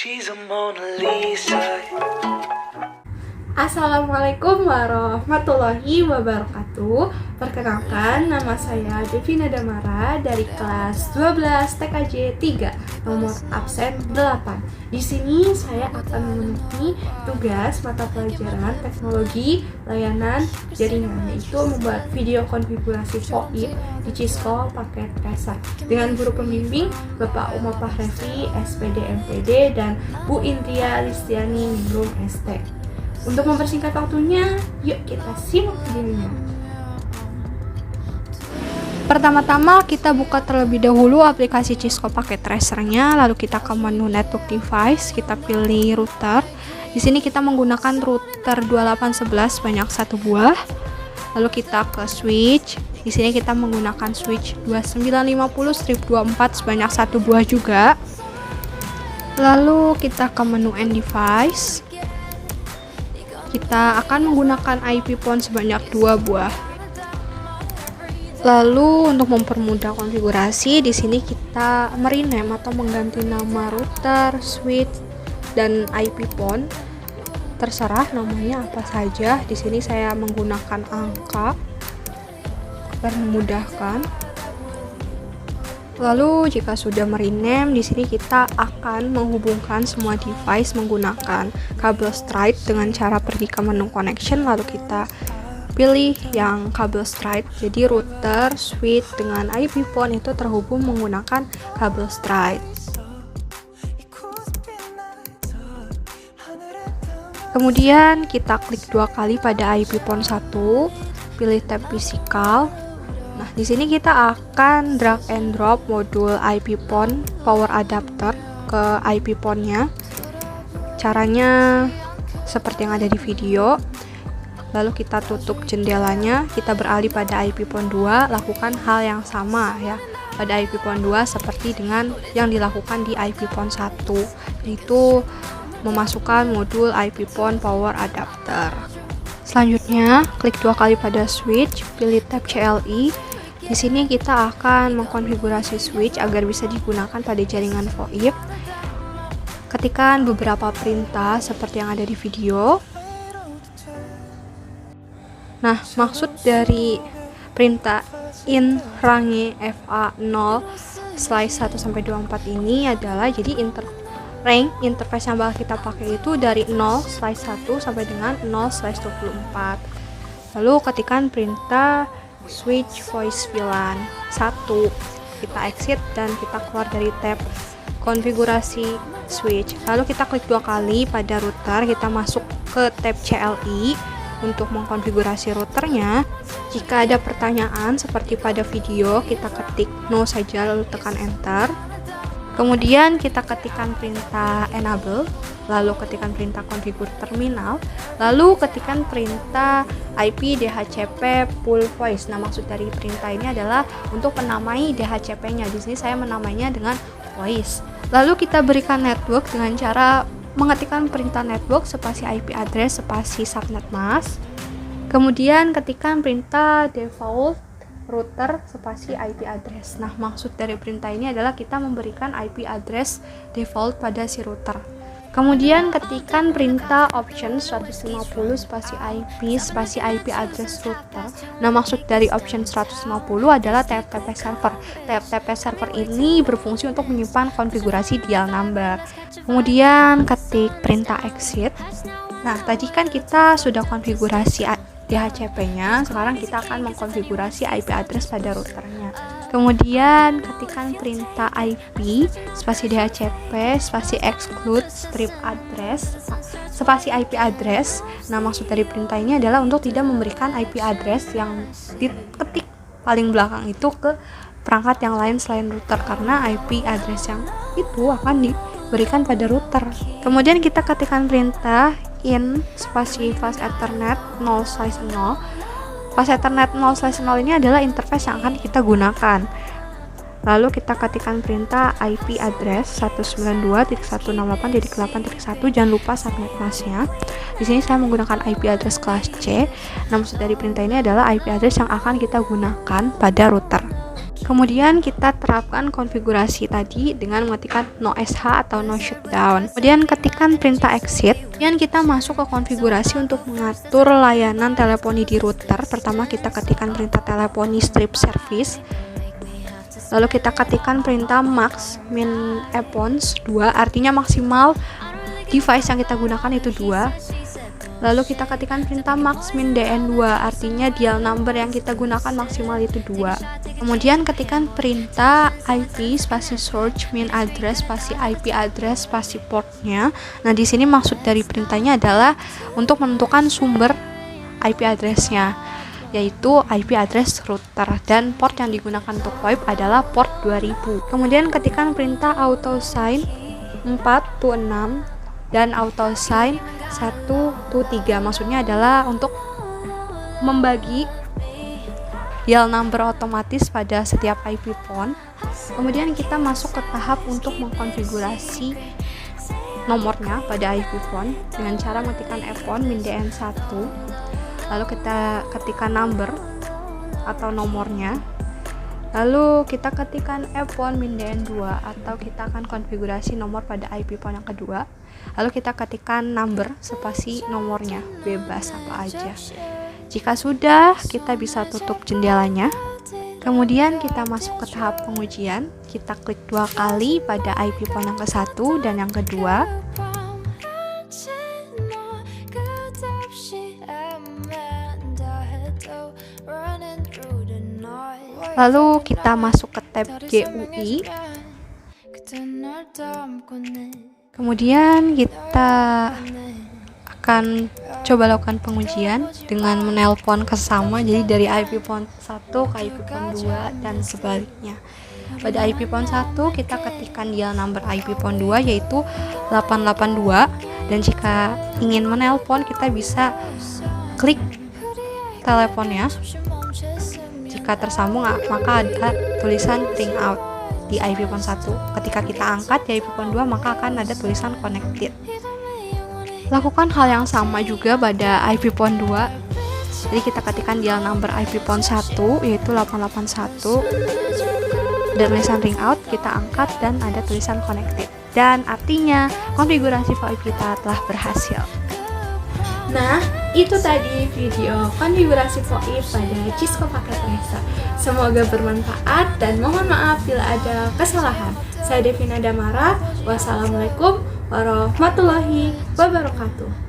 She's a Mona Lisa. Assalamualaikum warahmatullahi wabarakatuh. Perkenalkan, nama saya Devina Damara dari kelas 12 TKJ 3, nomor absen 8. Di sini saya akan memenuhi tugas mata pelajaran teknologi layanan jaringan, yaitu membuat video konfigurasi VoIP di Cisco pakai Tracer dengan guru pembimbing Bapak Umar Fahrevi, SPD MPD, dan Bu Indria Listiani Ningrum ST. Untuk mempersingkat waktunya, yuk kita simak videonya. Pertama-tama kita buka terlebih dahulu aplikasi Cisco pakai Tracer-nya, lalu kita ke menu Network Device, kita pilih router. Di sini kita menggunakan router 2811 sebanyak 1 buah. Lalu kita ke switch. Di sini kita menggunakan switch 2950/24 sebanyak 1 buah juga. Lalu kita ke menu End Device. Kita akan menggunakan IP phone sebanyak 2 buah. Lalu untuk mempermudah konfigurasi, di sini kita merename atau mengganti nama router, switch, dan IP phone. Terserah namanya apa saja. Di sini saya menggunakan angka agar memudahkan. Lalu jika sudah merename, di sini kita akan menghubungkan semua device menggunakan kabel straight dengan cara pergi ke menu connection, lalu kita pilih yang kabel straight. Jadi router, switch dengan IP phone itu terhubung menggunakan kabel straight. Kemudian kita klik 2 kali pada IP phone 1, pilih tab physical. Nah, di sini kita akan drag and drop modul IP phone power adapter ke IP phone-nya. Caranya seperti yang ada di video. Lalu kita tutup jendelanya, kita beralih pada IP phone 2, lakukan hal yang sama ya pada IP phone 2 seperti dengan yang dilakukan di IP phone 1, yaitu memasukkan modul IP phone power adapter. Selanjutnya, klik 2 kali pada switch, pilih tab CLI. Di sini kita akan mengkonfigurasi switch agar bisa digunakan pada jaringan VoIP. Ketikkan beberapa perintah seperti yang ada di video. Nah, maksud dari perintah in range FA0/1-24 ini adalah jadi interface yang bakal kita pakai itu dari 0/1 sampai dengan 0/24. Lalu ketikkan perintah switch voice VLAN 1, kita exit dan kita keluar dari tab konfigurasi switch. Lalu kita klik 2 kali pada router, kita masuk ke tab CLI untuk mengkonfigurasi routernya. Jika ada pertanyaan seperti pada video, kita ketik no saja lalu tekan enter. Kemudian kita ketikkan perintah enable, lalu ketikkan perintah configure terminal, lalu ketikkan perintah IP DHCP full voice. Nah, maksud dari perintah ini adalah untuk menamai DHCP-nya. Di sini saya menamainya dengan voice. Lalu kita berikan network dengan cara mengetikkan perintah network spasi IP address spasi subnet mask. Kemudian ketikkan perintah default router spasi IP address. Nah, maksud dari perintah ini adalah kita memberikan IP address default pada si router. Kemudian ketikkan perintah option 150 spasi IP address router. Nah, maksud dari option 150 adalah TFTP server. TFTP server ini berfungsi untuk menyimpan konfigurasi dial number. Kemudian ketik perintah exit. Nah, tadi kan kita sudah konfigurasi DHCP-nya, sekarang kita akan mengkonfigurasi IP address pada routernya. Kemudian ketikkan perintah IP spasi DHCP spasi exclude strip address spasi IP address. Nah, maksud dari perintah ini adalah untuk tidak memberikan IP address yang diketik paling belakang itu ke perangkat yang lain selain router, karena IP address yang itu akan diberikan pada router. Kemudian kita ketikkan perintah in spasi fast ethernet 0/0. Fast ethernet 0/0 ini adalah interface yang akan kita gunakan. Lalu kita ketikkan perintah IP address 192.168.8.1, jangan lupa subnet masknya. Di sini saya menggunakan IP address kelas C. Nah, maksud dari perintah ini adalah IP address yang akan kita gunakan pada router. Kemudian kita terapkan konfigurasi tadi dengan mengetikkan no sh atau no shutdown. Kemudian ketikkan perintah exit. Kemudian kita masuk ke konfigurasi untuk mengatur layanan teleponi di router. Pertama kita ketikkan perintah teleponi strip service. Lalu kita ketikkan perintah max min epons 2, artinya maksimal device yang kita gunakan itu 2. Lalu kita ketikkan perintah max min dn2, artinya dial number yang kita gunakan maksimal itu 2. Kemudian ketikkan perintah ip spasi search min address spasi ip address spasi portnya. Nah, di sini maksud dari perintahnya adalah untuk menentukan sumber IP addressnya, yaitu IP address router, dan port yang digunakan untuk VoIP adalah port 2000. Kemudian ketikkan perintah auto sign 4 to 6 dan auto sign 1 to 3. Maksudnya adalah untuk membagi dial number otomatis pada setiap IP phone. Kemudian kita masuk ke tahap untuk mengkonfigurasi nomornya pada IP phone dengan cara mengetikkan phone min dn1. Lalu kita ketikkan number atau nomornya. Lalu kita ketikkan phone min dn2 atau kita akan konfigurasi nomor pada IP phone yang kedua. Lalu kita ketikkan number spasi nomornya, bebas apa aja. Jika sudah, kita bisa tutup jendelanya. Kemudian kita masuk ke tahap pengujian. Kita klik 2 kali pada IP phone yang ke-1 dan yang kedua. Lalu kita masuk ke tab GUI. Kemudian kita akan coba lakukan pengujian dengan menelpon ke sesama, jadi dari IP phone 1 ke IP phone 2 dan sebaliknya. Pada IP phone 1 kita ketikkan dial number IP phone 2 yaitu 882, dan jika ingin menelpon kita bisa klik teleponnya. Jika tersambung maka ada tulisan ring out di IP phone 1. Ketika kita angkat di IP phone 2 maka akan ada tulisan connected. Lakukan hal yang sama juga pada IP phone 2. Jadi kita ketikkan dial number IP phone 1 yaitu 881 dan tulisan ring out, kita angkat dan ada tulisan connected. Dan artinya konfigurasi VoIP kita telah berhasil. Nah, itu tadi video konfigurasi VoIP pada Cisco Paket Racer. Semoga bermanfaat dan mohon maaf bila ada kesalahan. Saya Devina Damara. Wassalamualaikum warahmatullahi wabarakatuh.